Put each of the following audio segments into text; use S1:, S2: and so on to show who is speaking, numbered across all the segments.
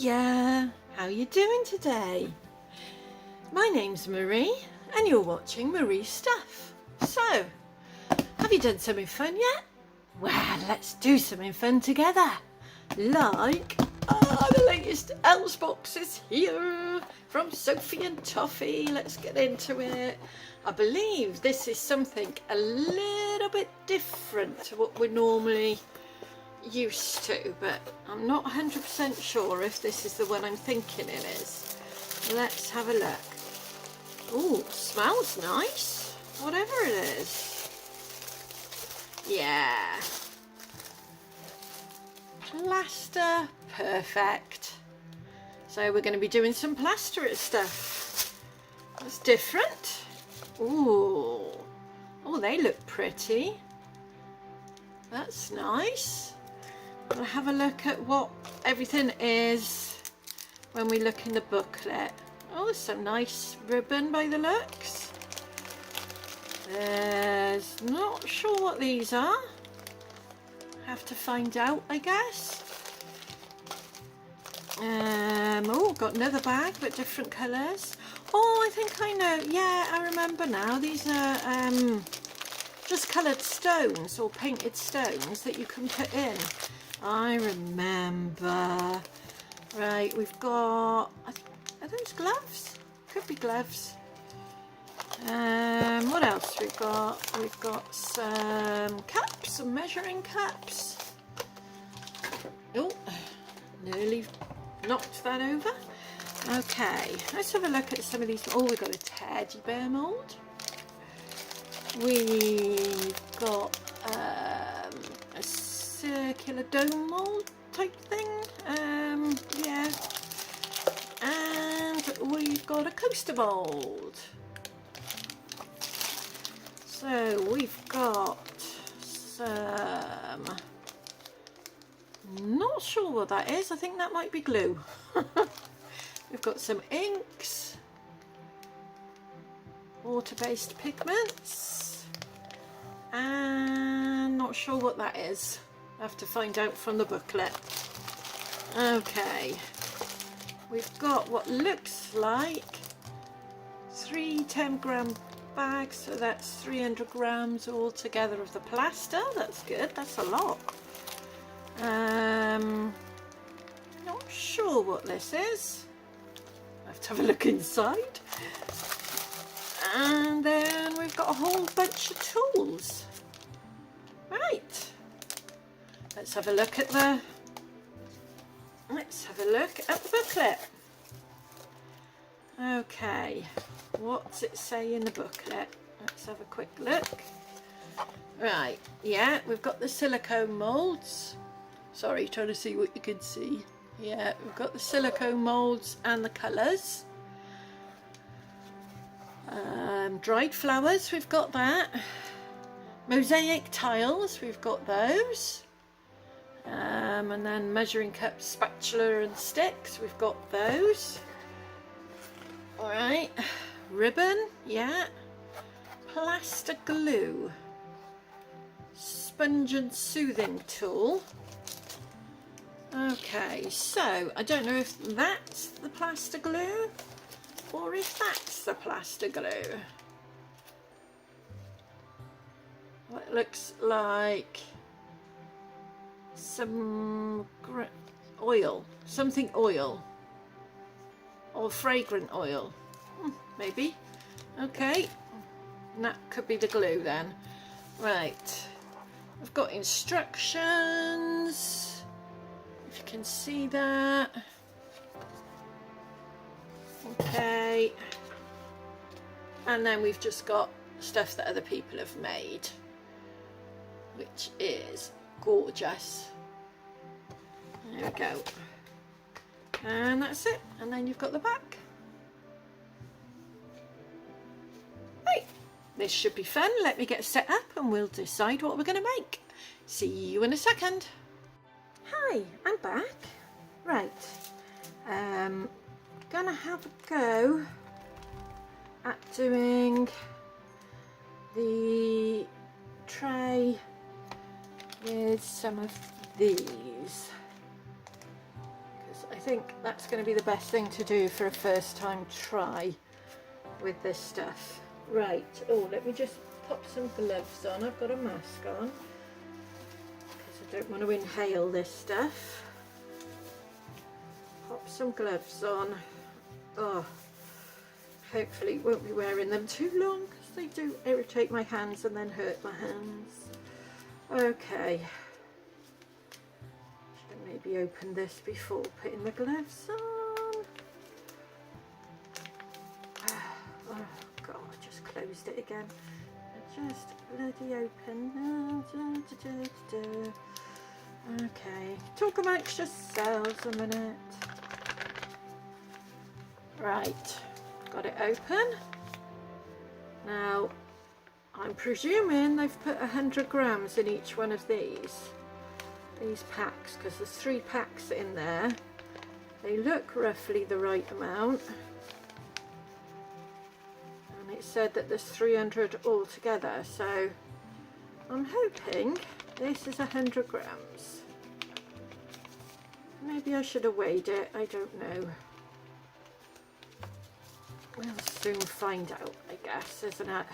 S1: Hiya! How you doing today? My name's Marie and you're watching Marie's Stuff. So, have you done something fun yet? Well, let's do something fun together. Like, the latest elves box is here from Sophie and Toffee. Let's get into it. I believe this is something a little bit different to what we're normally used to, but I'm not 100% sure if this is the one I'm thinking it is. Let's have a look. Oh, smells nice, whatever it is. Yeah, plaster, perfect. So we're going to be doing some plaster stuff. That's different. Ooh, oh, they look pretty. That's nice. We'll have a look at what everything is when we look in the booklet. Oh, there's some nice ribbon by the looks. There's not sure what these are. Have to find out, I guess. Oh, got another bag but different colours. Oh, I think I know. Yeah, I remember now. These are just coloured stones or painted stones that you can put in. I remember. Right, we've got, are those gloves? Could be gloves. What else we've got? We've got some cups, some measuring cups. Oh, nearly knocked that over. Okay, let's have a look at some of these. Oh, we've got a teddy bear mould. We've got a circular dome mould type thing. Yeah. And we've got a coaster mould. So we've got some, not sure what that is. I think that might be glue. We've got some inks, water-based pigments, and not sure what that is. I have to find out from the booklet. Okay, we've got what looks like 3 10-gram bags, so that's 300 grams all together of the plaster. That's good, that's a lot. Not sure what this is. I have to have a look inside. And then we've got a whole bunch of tools. Right, let's have a look at the booklet. Okay, what's it say in the booklet? Let's have a quick look. Right, yeah, we've got the silicone moulds. Sorry, trying to see what you can see. Yeah, we've got the silicone moulds and the colours. Dried flowers, we've got that. Mosaic tiles, we've got those. And then measuring cups, spatula and sticks, we've got those. Alright, ribbon, yeah. Plaster glue. Sponge and soothing tool. Okay, so I don't know if that's the plaster glue or if that's the plaster glue. Well, it looks like some oil, something oil, or fragrant oil, maybe. Okay, and that could be the glue then. Right, I've got instructions, if you can see that. Okay, and then we've just got stuff that other people have made, which is gorgeous. There we go, and that's it. And then you've got the back. Right, this should be fun. Let me get set up and we'll decide what we're going to make. See you in a second. Hi, I'm back. Right, gonna have a go at doing the tray with some of these, because I think that's going to be the best thing to do for a first time try with this stuff. Right, oh, let me just pop some gloves on. I've got a mask on because I don't want to inhale this stuff. Pop some gloves on. Oh, hopefully won't be wearing them too long because they do irritate my hands and then hurt my hands. Okay, should maybe open this before putting the gloves on. Oh God, I just closed it again. Just bloody open. Okay, talk amongst yourselves a minute. Right, got it open. Now, I'm presuming they've put 100 grams in each one of these packs, because there's 3 packs in there. They look roughly the right amount. And it said that there's 300 altogether, so I'm hoping this is 100 grams. Maybe I should have weighed it, I don't know. We'll soon find out, I guess, isn't it?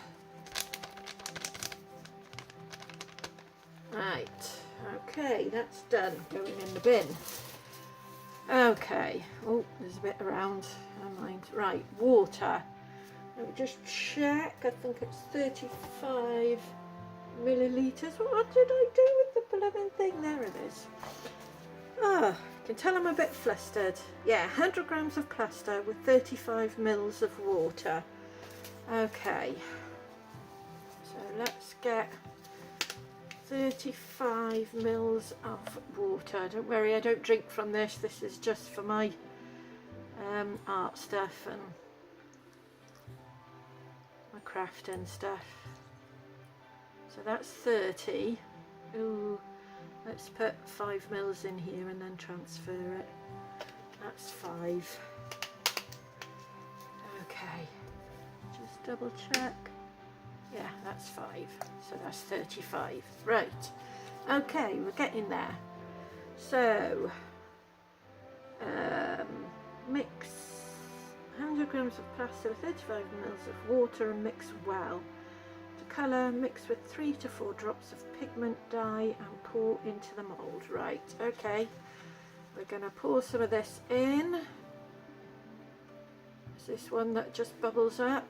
S1: Right, okay, that's done, going in the bin. Okay, oh, there's a bit around, never mind. Right, water. Let me just check, I think it's 35 millilitres. What did I do with the blooming thing? There it is. Ah, you can tell I'm a bit flustered. Yeah, 100 grams of plaster with 35 mils of water. Okay, so let's get 35 mils of water. Don't worry, I don't drink from this. This is just for my art stuff and my crafting stuff. So that's 30. Ooh, let's put 5 mils in here and then transfer it. That's 5. Okay, just double check. Yeah, that's 5, so that's 35. Right, okay, we're getting there. So, mix 100 grams of plaster with 35 mils of water and mix well. To colour, mix with 3 to 4 drops of pigment dye and pour into the mould. Right, okay, we're going to pour some of this in. Is this one that just bubbles up?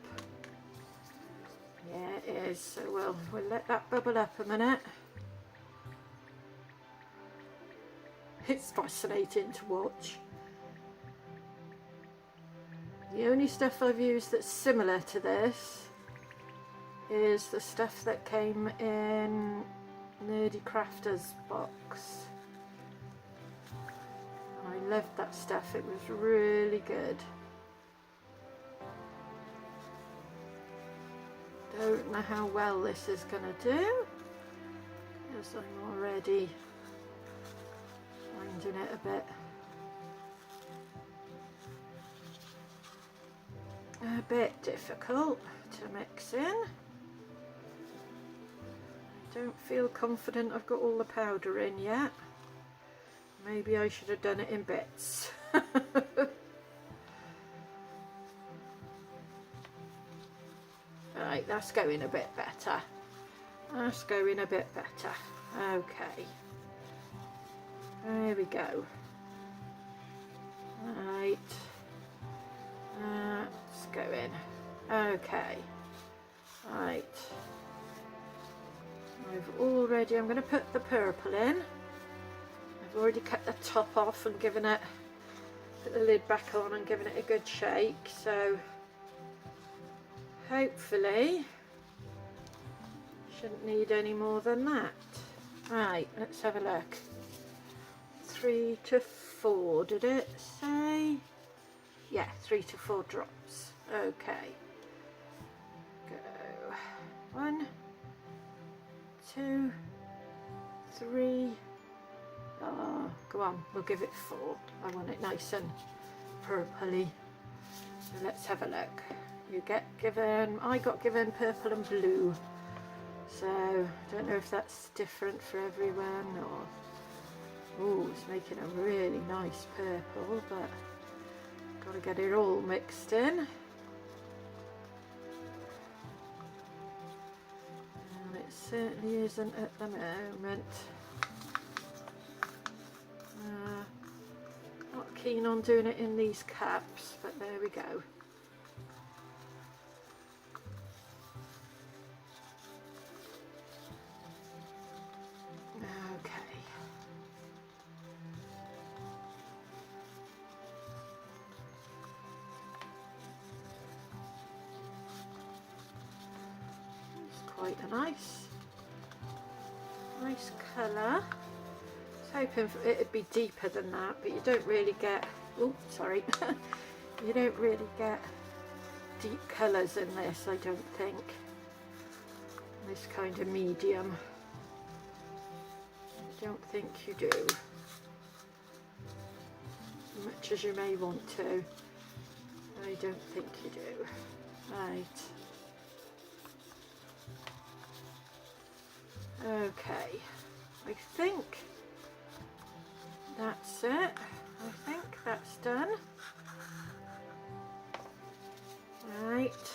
S1: Yeah, it is, so we'll let that bubble up a minute. It's fascinating to watch. The only stuff I've used that's similar to this is the stuff that came in Nerdy Crafters box. I loved that stuff, it was really good. Don't know how well this is going to do, because I'm already finding it a bit difficult to mix in. I don't feel confident I've got all the powder in yet. Maybe I should have done it in bits. Right, that's going a bit better. That's going a bit better. Okay. There we go. Right. That's going. Okay. Right. I'm going to put the purple in. I've already cut the top off and given it, put the lid back on and given it a good shake, so hopefully shouldn't need any more than that. Right, let's have a look. 3 to 4, did it say? Yeah, 3 to 4 drops. Okay. Go. 1, 2, 3. Oh, go on, we'll give it 4. I want it nice and purpley. So let's have a look. I got given purple and blue. So I don't know if that's different for everyone or Oh, it's making a really nice purple, but got to get it all mixed in. And it certainly isn't at the moment. Not keen on doing it in these cups, but there we go. Quite a nice colour. I was hoping it'd be deeper than that, but you don't really get, oh sorry, you don't really get deep colours in this, I don't think. This kind of medium, I don't think you do, as much as you may want to. I don't think you do. Right. Okay, I think that's it. I think that's done. Right,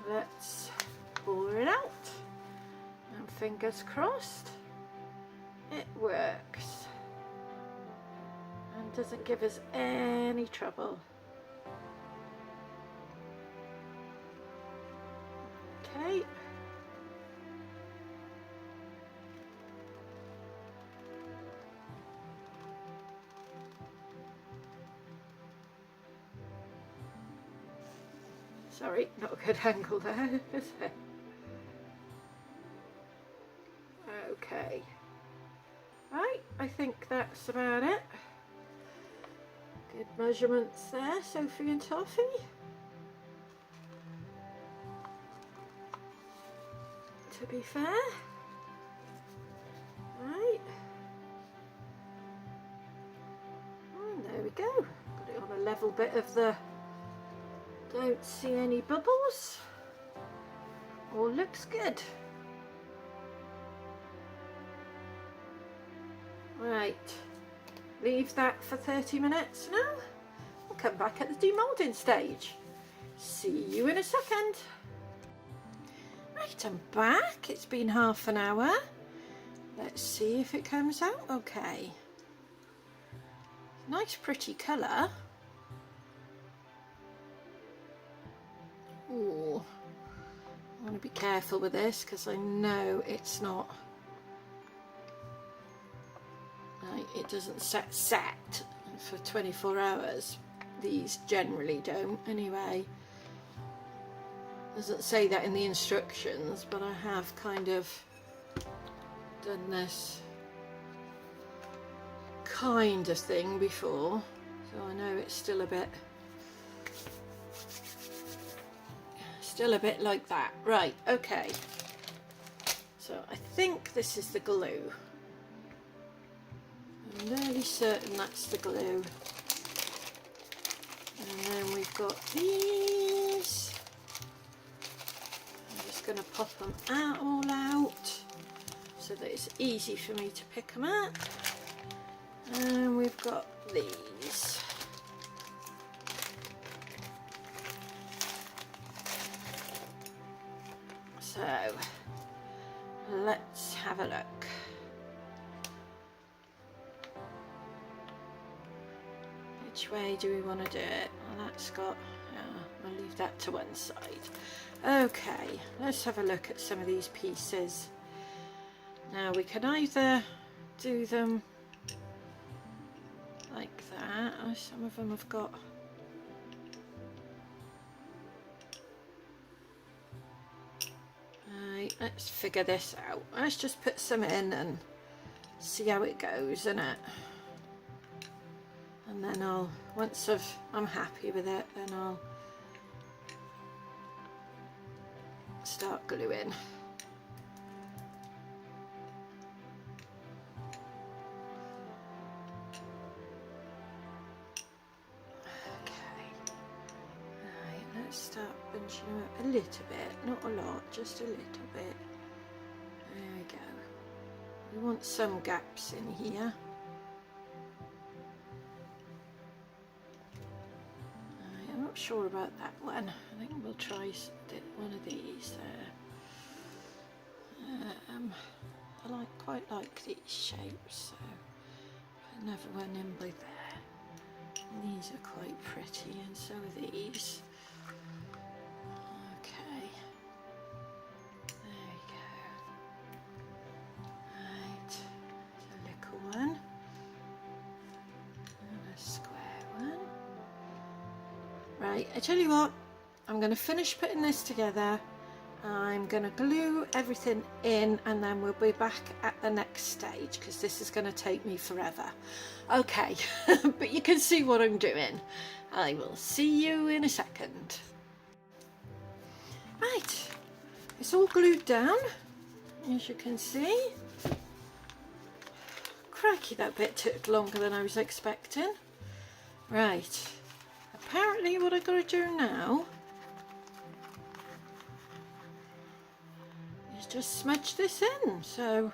S1: let's pour it out, and fingers crossed it works and doesn't give us any trouble. Okay. Sorry, not a good angle there, is it? Okay. Right, I think that's about it. Good measurements there, Sophie and Toffee. To be fair. Right. And there we go. Got it on a level bit of the... Don't see any bubbles. All looks good. Right, leave that for 30 minutes now. We'll come back at the demoulding stage. See you in a second. Right, I'm back. It's been half an hour. Let's see if it comes out okay. Nice pretty colour. Ooh, I want to be careful with this because I know it's not, it doesn't set for 24 hours. These generally don't anyway. Doesn't say that in the instructions, but I have kind of done this kind of thing before, so I know it's still a bit like that. Right, okay, so I think this is the glue. I'm nearly certain that's the glue. And then we've got these. I'm just going to pop them all out so that it's easy for me to pick them up. And we've got these. So let's have a look. Which way do we want to do it? Well, that's got, I'll leave that to one side. Okay, let's have a look at some of these pieces. Now we can either do them like that, or some of them have got let's figure this out. Let's just put some in and see how it goes, innit? And then I'll, once I'm happy with it, then I'll start gluing. Start bunching them up a little bit, not a lot, just a little bit. There we go. want some gaps in here. I'm not sure about that one. I think we'll try one of these. I quite like these shapes, so put another one in by there. And these are quite pretty, and so are these. Okay, there we go. Right, a little one and a square one. Right, I tell you what, I'm going to finish putting this together. I'm going to glue everything in, and then we'll be back at the next stage because this is going to take me forever. Okay, but you can see what I'm doing. I will see you in a second. Right, it's all glued down, as you can see. Crikey, that bit took longer than I was expecting. Right, apparently what I've got to do now is just smudge this in, so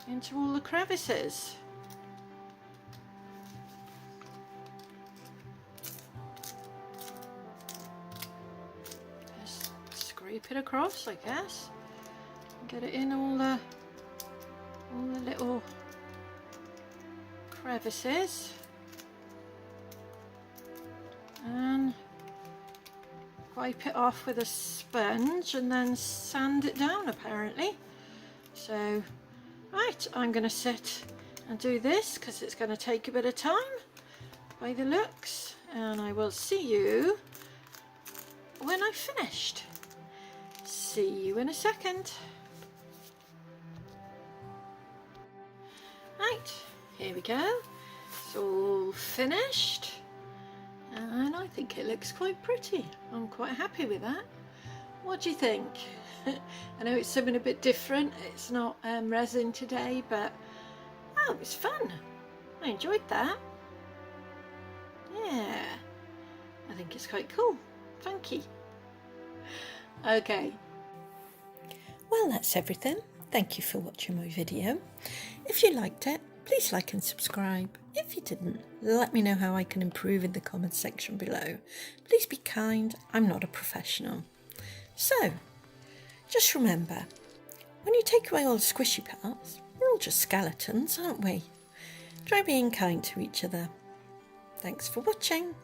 S1: into all the crevices. Just scrape it across, I guess, and get it in all the little crevices, and wipe it off with a sponge and then sand it down apparently. So right, I'm going to sit and do this because it's going to take a bit of time by the looks, and I will see you when I've finished. See you in a second. Right, here we go. It's all finished. And I think it looks quite pretty. I'm quite happy with that. What do you think? I know it's something a bit different. It's not resin today, but oh, it was fun. I enjoyed that. Yeah, I think it's quite cool. Funky. Okay. Well, that's everything. Thank you for watching my video. If you liked it, please like and subscribe. If you didn't, let me know how I can improve in the comments section below. Please be kind, I'm not a professional. So, just remember, when you take away all the squishy parts, we're all just skeletons, aren't we? Try being kind to each other. Thanks for watching.